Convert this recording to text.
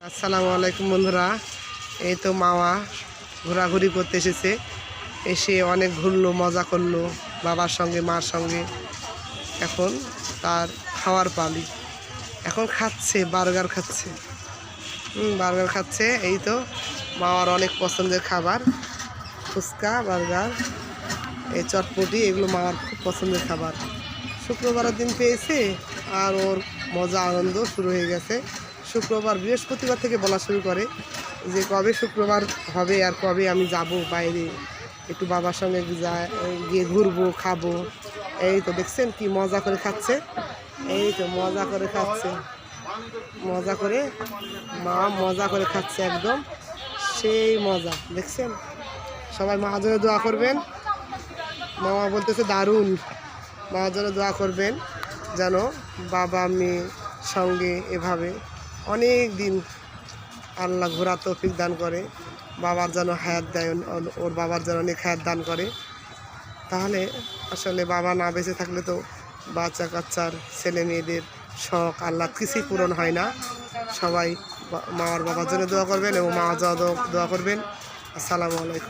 আসসালামু আলাইকুম বন্ধুরা। এই তো মামা ঘোরাঘুরি করতে এসেছে, এসে অনেক ঘুরলো, মজা করলো বাবার সঙ্গে মার সঙ্গে। এখন তার খাওয়ার পালি, এখন খাচ্ছে, বার্গার খাচ্ছে। বার্গার খাচ্ছে। এই তো মামার অনেক পছন্দের খাবার, ফুচকা, বার্গার, এই চটপটি, এগুলো মামার খুব পছন্দের খাবার। শুক্রবারের দিন পেয়েছে আর ওর মজা আনন্দ শুরু হয়ে গেছে। শুক্রবার বৃহস্পতিবার থেকে বলা শুরু করে যে কবে শুক্রবার হবে আর কবে আমি যাব বাইরে, একটু বাবার সঙ্গে গিয়ে ঘুরবো, খাবো। এই তো দেখছেন কি মজা করে খাচ্ছে, এই তো মজা করে খাচ্ছে, মজা করে মা মজা করে খাচ্ছে, একদম সেই মজা দেখছেন। সবাই মার জন্য দোয়া করবেন। মামা বলতেছে দারুণ। মার জন্য দোয়া করবেন যেন বাবা মেয়ে সঙ্গে এভাবে অনেক দিন আল্লাহ ঘোরা তৌফিক দান করে, বাবার যেন হায়াত দেয়, ওর বাবার যেন অনেক হায়াত দান করে। তাহলে আসলে বাবা না বেঁচে থাকলে তো বাচ্চা কাচ্চার ছেলে মেয়েদের শখ আল্লাহ কিছুই পূরণ হয় না। সবাই মার বাবার জন্য দোয়া করবেন এবং মা যাওয়া দোয়া করবেন। আসসালামু আলাইকুম।